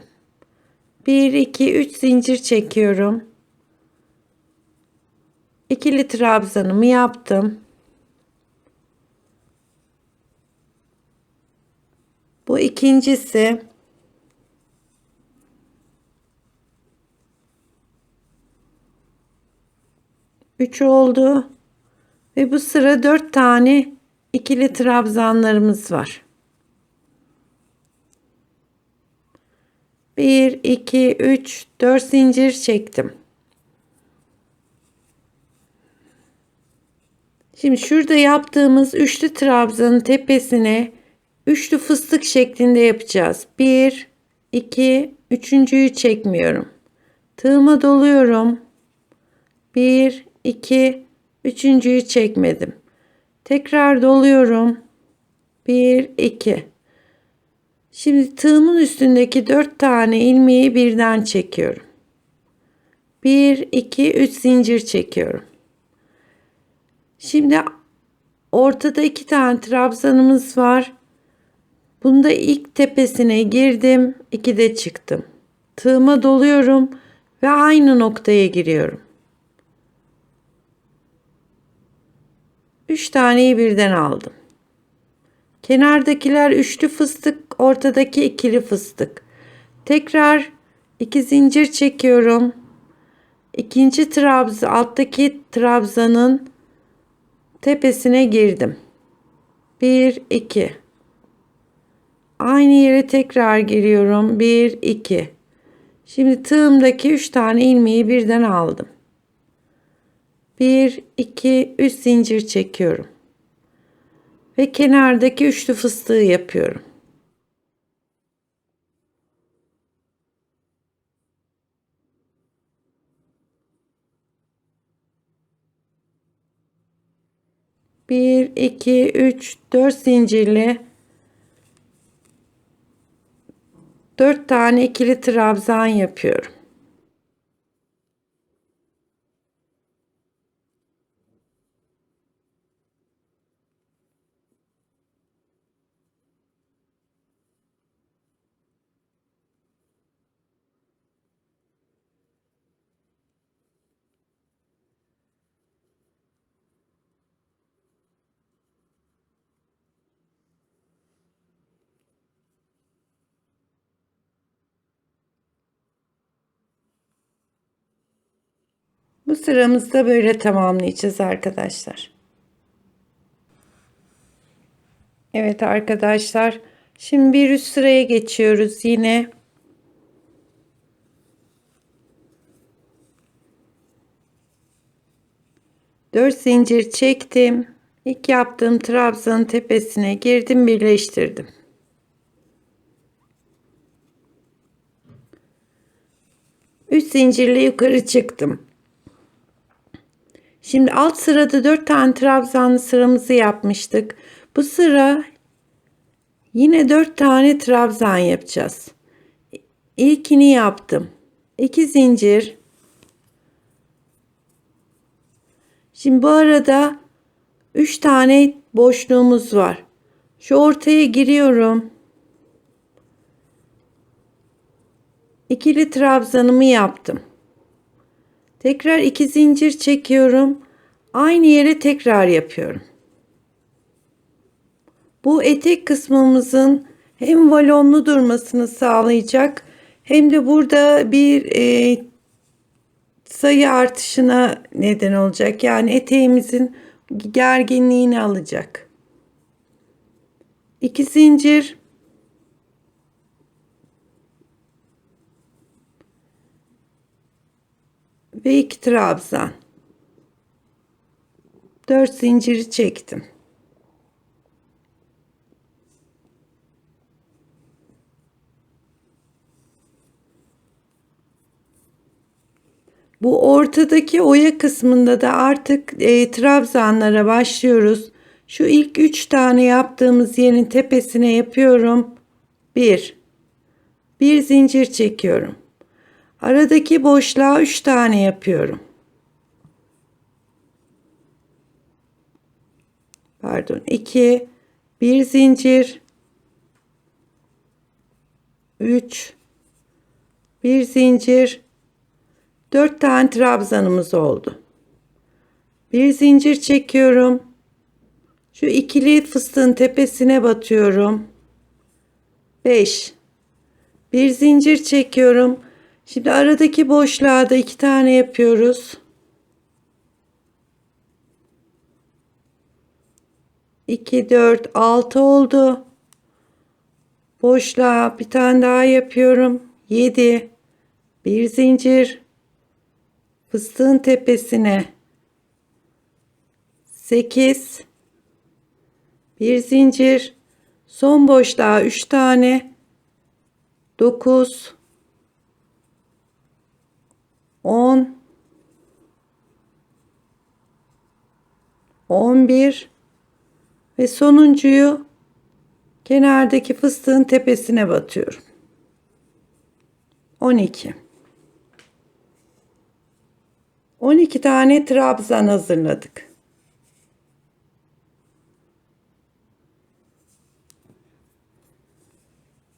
1, 2, 3 zincir çekiyorum. İkili trabzanımı yaptım. Bu ikincisi. Üç oldu. Ve bu sıra 4 tane ikili trabzanlarımız var. 1, 2, 3, 4 zincir çektim. Şimdi şurada yaptığımız üçlü trabzanın tepesine üçlü fıstık şeklinde yapacağız. 1, 2, üçüncüyü çekmiyorum. Tığıma doluyorum. 1, 2, üçüncüyü çekmedim. Tekrar doluyorum. 1, 2. Şimdi tığımın üstündeki 4 tane ilmeği birden çekiyorum. 1, 2, 3 zincir çekiyorum. Şimdi ortada 2 tane trabzanımız var. Bunda ilk tepesine girdim. 2 de çıktım. Tığıma doluyorum ve aynı noktaya giriyorum. 3 taneyi birden aldım. Kenardakiler üçlü fıstık, ortadaki ikili fıstık. Tekrar 2 zincir çekiyorum. İkinci trabzan, alttaki trabzanın tepesine girdim. 1, 2. Aynı yere tekrar giriyorum. 1, 2. Şimdi tığımdaki 3 tane ilmeği birden aldım. 1, 2, 3 zincir çekiyorum. Ve kenardaki üçlü fıstığı yapıyorum. Bir, iki, üç, 4 zincirli 4 tane ikili trabzan yapıyorum. Bu sıramızda böyle tamamlayacağız arkadaşlar. Evet arkadaşlar. Şimdi bir üst sıraya geçiyoruz yine. Dört zincir çektim. İlk yaptığım trabzanın tepesine girdim, birleştirdim. Üç zincirle yukarı çıktım. Şimdi alt sırada 4 tane trabzanlı sıramızı yapmıştık. Bu sıra yine 4 tane trabzan yapacağız. İlkini yaptım. 2 zincir. Şimdi bu arada 3 tane boşluğumuz var. Şu ortaya giriyorum. İkili trabzanımı yaptım. Tekrar 2 zincir çekiyorum. Aynı yere tekrar yapıyorum. Bu etek kısmımızın hem valonlu durmasını sağlayacak hem de burada bir sayı artışına neden olacak. Yani eteğimizin gerginliğini alacak. 2 zincir, ve 2 trabzan. 4 zinciri çektim. Bu ortadaki oya kısmında da artık trabzanlara başlıyoruz. Şu ilk 3 tane yaptığımız yerin tepesine yapıyorum. 1 zincir çekiyorum. Aradaki boşluğa 3 tane yapıyorum. Pardon, 2, 1 zincir, 3, 1 zincir, 4 tane trabzanımız oldu. Bir zincir çekiyorum. Şu ikili fıstığın tepesine batıyorum. 5. Bir zincir çekiyorum. Şimdi aradaki boşluğa da 2 tane yapıyoruz. 2, 4, 6 oldu. Boşluğa bir tane daha yapıyorum. 7. Bir zincir. Fıstığın tepesine 8. Bir zincir. Son boşluğa 3 tane. 9, 10, 11 ve sonuncuyu kenardaki fıstığın tepesine batıyorum. 12. 12 tane trabzan hazırladık.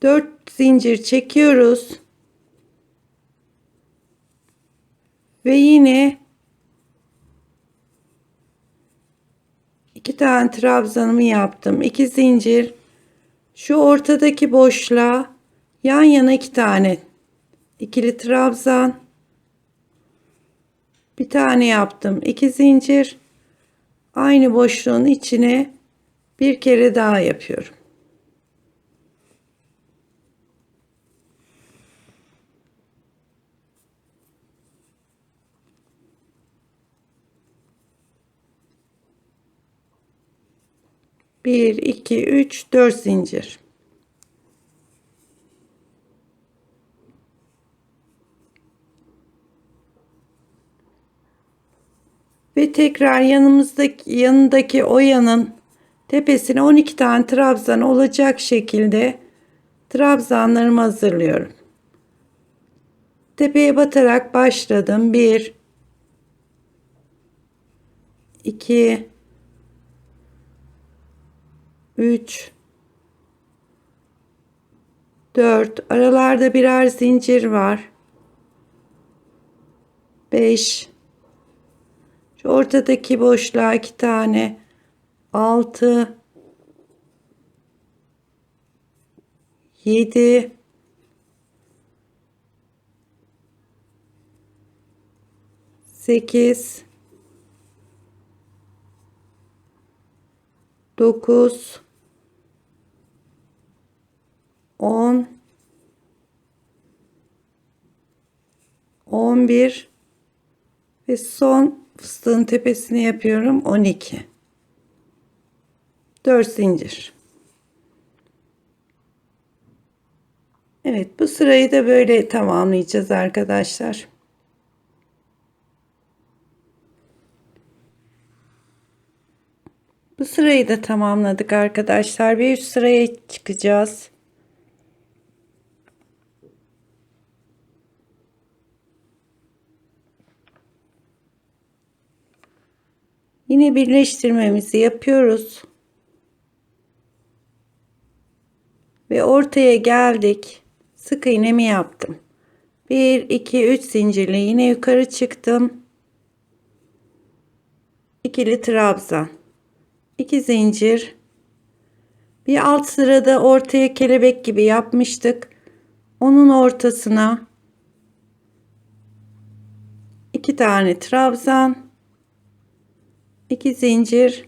Dört zincir çekiyoruz. Ve yine 2 tane trabzanımı yaptım. 2 zincir. Şu ortadaki boşluğa yan yana 2 tane ikili trabzan. Bir tane yaptım. 2 zincir. Aynı boşluğun içine bir kere daha yapıyorum. Bir, iki, üç, dört zincir. Ve tekrar yanındaki oyanın tepesine 12 tane trabzan olacak şekilde trabzanlarımı hazırlıyorum. Tepeye batarak başladım. 1, 2, 3, 4. Aralarda birer zincir var. 5. Şu ortadaki boşluğa 2 tane. 6, 7, 8, 9, 10, 11 ve son fıstığın tepesini yapıyorum. 12. 4 zincir. Evet, bu sırayı da böyle tamamlayacağız arkadaşlar. Bu sırayı da tamamladık arkadaşlar. Bir üst sıraya çıkacağız. Yine birleştirmemizi yapıyoruz. Ve ortaya geldik. Sık iğnemi yaptım. 1 2 3 zincirle yine yukarı çıktım. İkili trabzan. 2 zincir. Bir alt sırada ortaya kelebek gibi yapmıştık. Onun ortasına 2 tane trabzan, 2 zincir,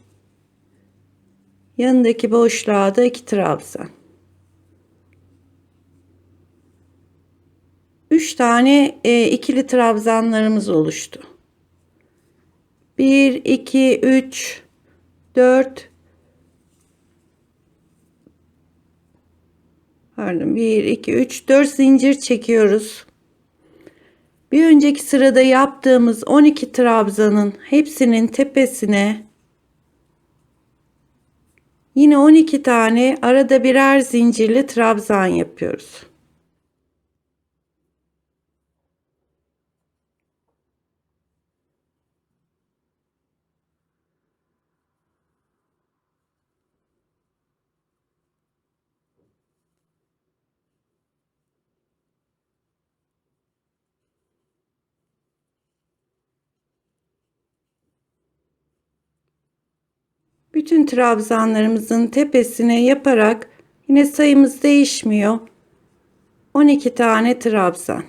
yanındaki boşluğa da 2 trabzan. 3 tane ikili trabzanlarımız oluştu. 1 2 3 4 pardon 1 2 3 4 zincir çekiyoruz. Bir önceki sırada yaptığımız 12 trabzanın hepsinin tepesine yine 12 tane arada birer zincirli trabzan yapıyoruz. Bütün trabzanlarımızın tepesine yaparak yine sayımız değişmiyor. 12 tane trabzan.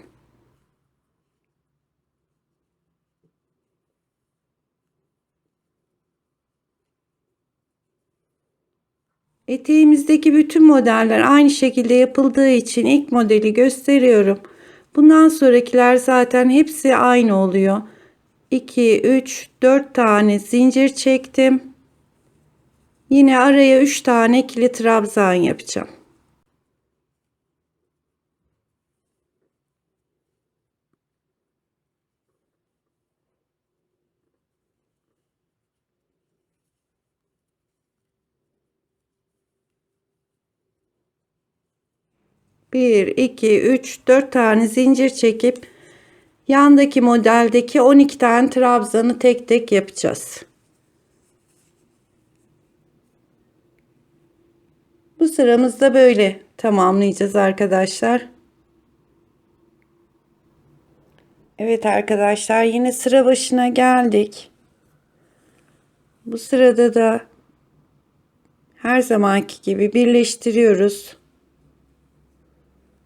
Eteğimizdeki bütün modeller aynı şekilde yapıldığı için ilk modeli gösteriyorum. Bundan sonrakiler zaten hepsi aynı oluyor. 2 3 4 tane zincir çektim. Yine araya 3 tane ikili trabzan yapacağım. Bir, iki, üç, dört tane zincir çekip yandaki modeldeki 12 tane trabzanı tek tek yapacağız. Bu sıramızda böyle tamamlayacağız arkadaşlar. Evet arkadaşlar, yine sıra başına geldik. Bu sırada da her zamanki gibi birleştiriyoruz.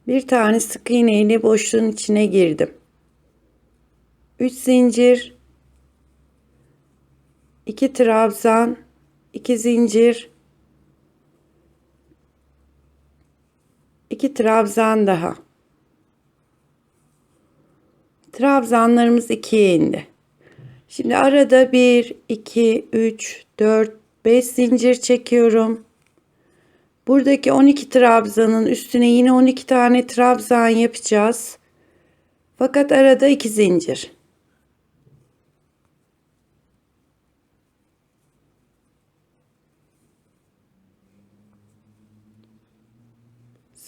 Bir tane sık iğne ile boşluğun içine girdim. 3 zincir, 2 trabzan, 2 zincir, 2 trabzan daha. Trabzanlarımız 2'ye indi. Şimdi arada 1 2 3 4 5 zincir çekiyorum. Buradaki 12 trabzanın üstüne yine 12 tane trabzan yapacağız. Fakat arada 2 zincir.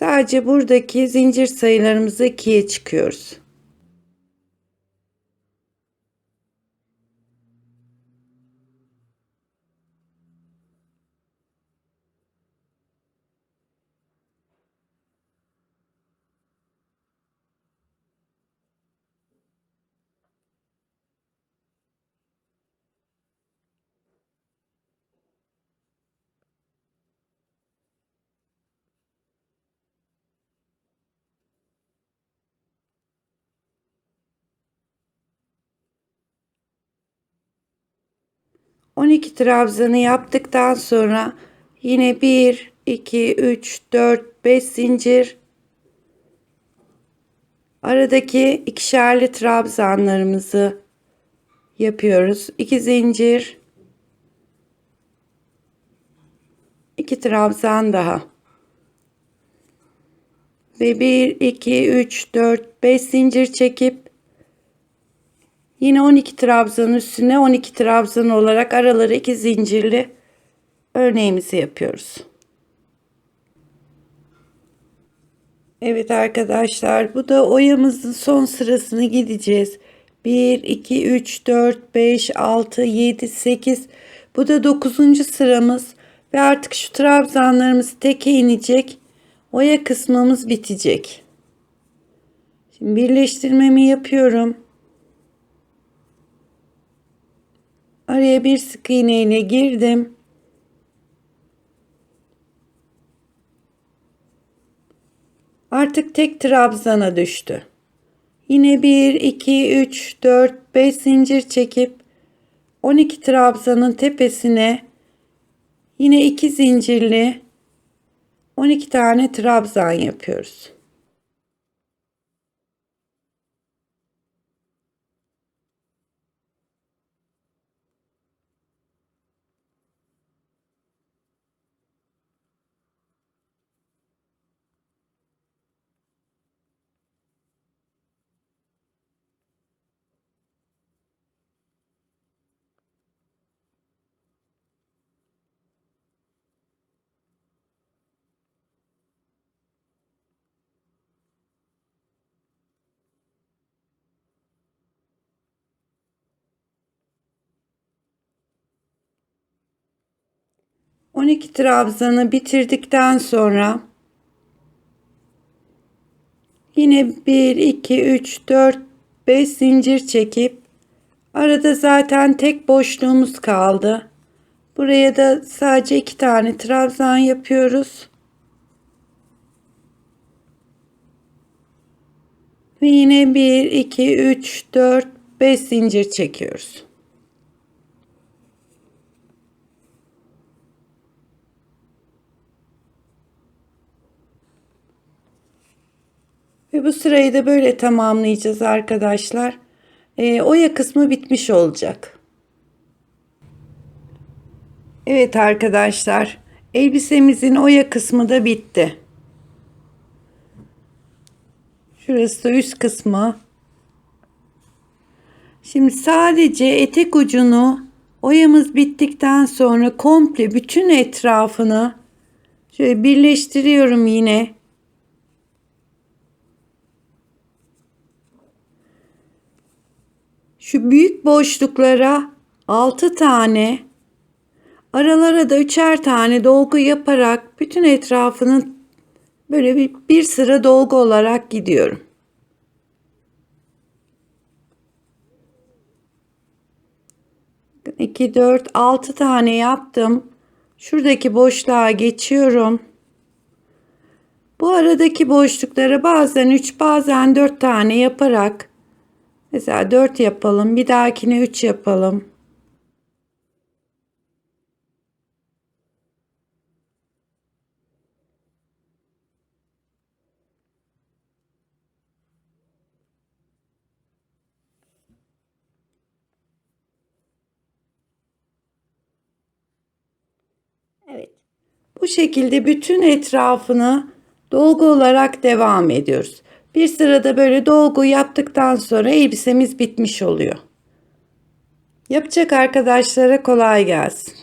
Sadece buradaki zincir sayılarımızı 2'ye çıkıyoruz. 12 trabzanı yaptıktan sonra yine 1, 2, 3, 4, 5 zincir. Aradaki ikişerli trabzanlarımızı yapıyoruz. 2 zincir. 2 trabzan daha. Ve 1, 2, 3, 4, 5 zincir çekip yine 12 trabzanın üstüne 12 trabzan olarak araları 2 zincirli örneğimizi yapıyoruz. Evet arkadaşlar, bu da oyamızın son sırasını gideceğiz. 1, 2, 3, 4, 5, 6, 7, 8. Bu da 9. sıramız. Ve artık şu trabzanlarımız teke inecek. Oya kısmımız bitecek. Şimdi birleştirmemi yapıyorum. Araya bir sık iğne ile girdim. Artık tek trabzana düştü. Yine 1, 2, 3, 4, 5 zincir çekip 12 trabzanın tepesine yine 2 zincirli 12 tane trabzan yapıyoruz. On iki trabzanı bitirdikten sonra yine 1, 2, 3, 4, 5 zincir çekip arada zaten tek boşluğumuz kaldı. Buraya da sadece 2 tane trabzan yapıyoruz. Ve yine 1, 2, 3, 4, 5 zincir çekiyoruz. Ve bu sırayı da böyle tamamlayacağız arkadaşlar. Oya kısmı bitmiş olacak. Evet arkadaşlar, elbisemizin oya kısmı da bitti. Şurası da üst kısmı. Şimdi sadece etek ucunu oyamız bittikten sonra komple bütün etrafını şöyle birleştiriyorum yine. Şu büyük boşluklara 6 tane, aralara da 3'er tane dolgu yaparak bütün etrafını böyle bir sıra dolgu olarak gidiyorum. 2, 4, 6 tane yaptım. Şuradaki boşluğa geçiyorum. Bu aradaki boşluklara bazen 3 bazen 4 tane yaparak, mesela 4 yapalım, bir dahakine 3 yapalım. Evet. Bu şekilde bütün etrafını dolgu olarak devam ediyoruz. Bir sırada böyle dolgu yaptıktan sonra elbisemiz bitmiş oluyor. Yapacak arkadaşlara kolay gelsin.